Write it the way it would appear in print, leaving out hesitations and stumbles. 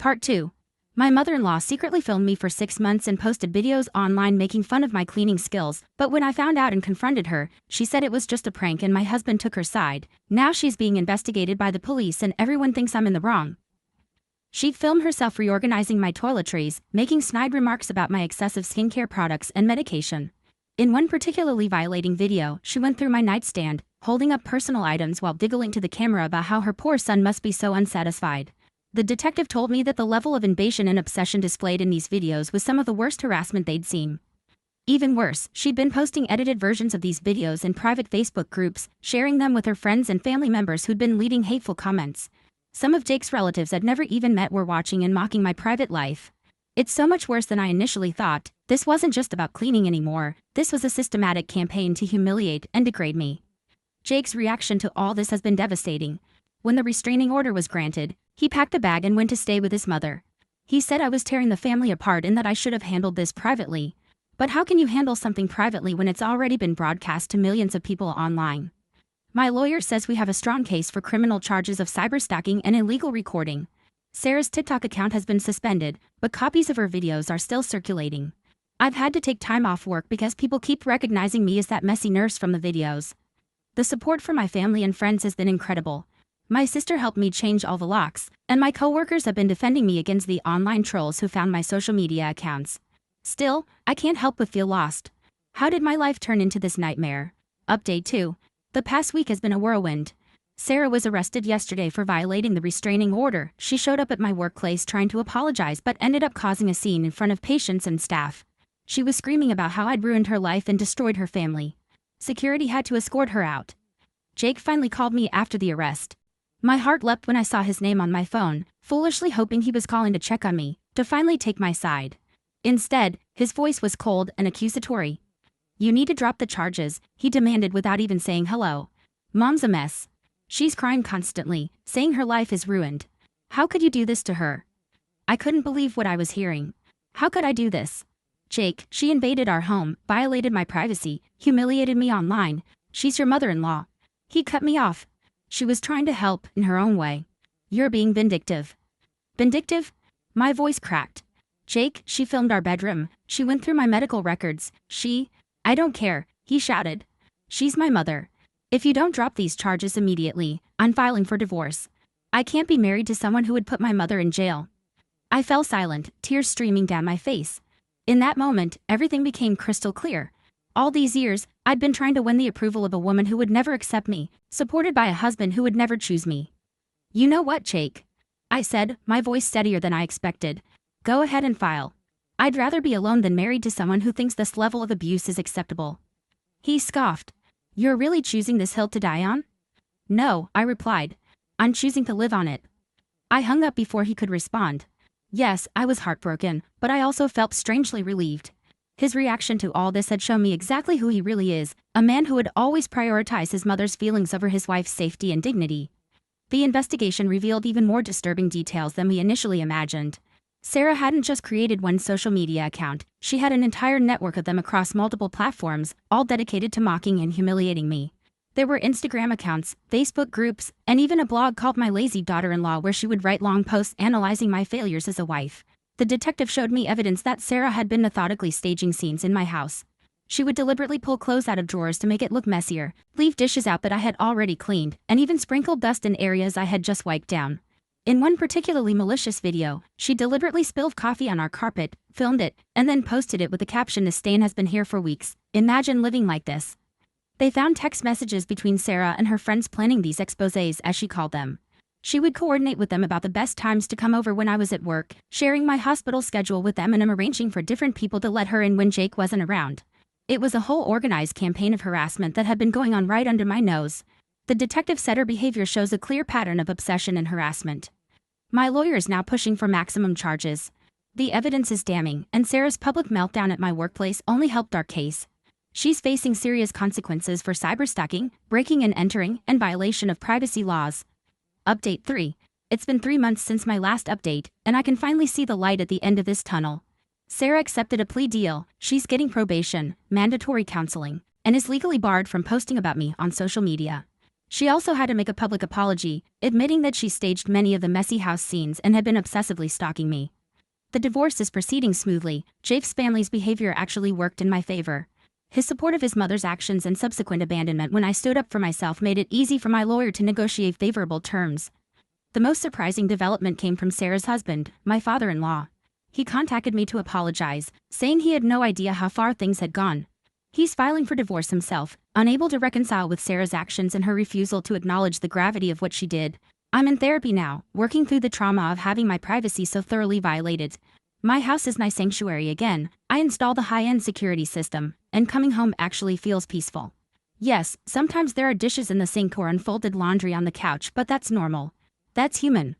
Part 2. My mother-in-law secretly filmed me for 6 months and posted videos online making fun of my cleaning skills, but when I found out and confronted her, she said it was just a prank and my husband took her side. Now she's being investigated by the police and everyone thinks I'm in the wrong. She filmed herself reorganizing my toiletries, making snide remarks about my excessive skincare products and medication. In one particularly violating video, she went through my nightstand, holding up personal items while giggling to the camera about how her poor son must be so unsatisfied. The detective told me that the level of invasion and obsession displayed in these videos was some of the worst harassment they'd seen. Even worse, she'd been posting edited versions of these videos in private Facebook groups, sharing them with her friends and family members who'd been leaving hateful comments. Some of Jake's relatives I'd never even met were watching and mocking my private life. It's so much worse than I initially thought. This wasn't just about cleaning anymore, this was a systematic campaign to humiliate and degrade me. Jake's reaction to all this has been devastating. When the restraining order was granted, he packed a bag and went to stay with his mother. He said I was tearing the family apart and that I should have handled this privately. But how can you handle something privately when it's already been broadcast to millions of people online? My lawyer says we have a strong case for criminal charges of cyberstalking and illegal recording. Sarah's TikTok account has been suspended, but copies of her videos are still circulating. I've had to take time off work because people keep recognizing me as that messy nurse from the videos. The support from my family and friends has been incredible. My sister helped me change all the locks, and my coworkers have been defending me against the online trolls who found my social media accounts. Still, I can't help but feel lost. How did my life turn into this nightmare? Update 2. The past week has been a whirlwind. Sarah was arrested yesterday for violating the restraining order. She showed up at my workplace trying to apologize but ended up causing a scene in front of patients and staff. She was screaming about how I'd ruined her life and destroyed her family. Security had to escort her out. Jake finally called me after the arrest. My heart leapt when I saw his name on my phone, foolishly hoping he was calling to check on me, to finally take my side. Instead, his voice was cold and accusatory. "You need to drop the charges," he demanded without even saying hello. "Mom's a mess. She's crying constantly, saying her life is ruined. How could you do this to her?" I couldn't believe what I was hearing. How could I do this? "Jake, she invaded our home, violated my privacy, humiliated me online. She's your mother-in-law." He cut me off. She was trying to help in her own way. "You're being vindictive." Vindictive? My voice cracked. "Jake, she filmed our bedroom. She went through my medical records. I don't care," he shouted. "She's my mother. If you don't drop these charges immediately, I'm filing for divorce. I can't be married to someone who would put my mother in jail." I fell silent, tears streaming down my face. In that moment, everything became crystal clear. All these years, I'd been trying to win the approval of a woman who would never accept me, supported by a husband who would never choose me. "You know what, Jake?" I said, my voice steadier than I expected. "Go ahead and file. I'd rather be alone than married to someone who thinks this level of abuse is acceptable." He scoffed. "You're really choosing this hill to die on?" "No," I replied. "I'm choosing to live on it." I hung up before he could respond. Yes, I was heartbroken, but I also felt strangely relieved. His reaction to all this had shown me exactly who he really is, a man who would always prioritize his mother's feelings over his wife's safety and dignity. The investigation revealed even more disturbing details than we initially imagined. Sarah hadn't just created one social media account, she had an entire network of them across multiple platforms, all dedicated to mocking and humiliating me. There were Instagram accounts, Facebook groups, and even a blog called My Lazy Daughter-in-Law where she would write long posts analyzing my failures as a wife. The detective showed me evidence that Sarah had been methodically staging scenes in my house. She would deliberately pull clothes out of drawers to make it look messier, leave dishes out that I had already cleaned, and even sprinkle dust in areas I had just wiped down. In one particularly malicious video, she deliberately spilled coffee on our carpet, filmed it, and then posted it with the caption, "This stain has been here for weeks. Imagine living like this." They found text messages between Sarah and her friends planning these exposés, as she called them. She would coordinate with them about the best times to come over when I was at work, sharing my hospital schedule with them and arranging for different people to let her in when Jake wasn't around. It was a whole organized campaign of harassment that had been going on right under my nose. The detective said her behavior shows a clear pattern of obsession and harassment. My lawyer is now pushing for maximum charges. The evidence is damning, and Sarah's public meltdown at my workplace only helped our case. She's facing serious consequences for cyberstalking, breaking and entering, and violation of privacy laws. Update 3. It's been 3 months since my last update, and I can finally see the light at the end of this tunnel. Sarah accepted a plea deal, she's getting probation, mandatory counseling, and is legally barred from posting about me on social media. She also had to make a public apology, admitting that she staged many of the messy house scenes and had been obsessively stalking me. The divorce is proceeding smoothly. Jeff's family's behavior actually worked in my favor. His support of his mother's actions and subsequent abandonment when I stood up for myself made it easy for my lawyer to negotiate favorable terms. The most surprising development came from Sarah's husband, my father-in-law. He contacted me to apologize, saying he had no idea how far things had gone. He's filing for divorce himself, unable to reconcile with Sarah's actions and her refusal to acknowledge the gravity of what she did. I'm in therapy now, working through the trauma of having my privacy so thoroughly violated. My house is my sanctuary again. I installed a high-end security system, and coming home actually feels peaceful. Yes, sometimes there are dishes in the sink or unfolded laundry on the couch, but that's normal. That's human.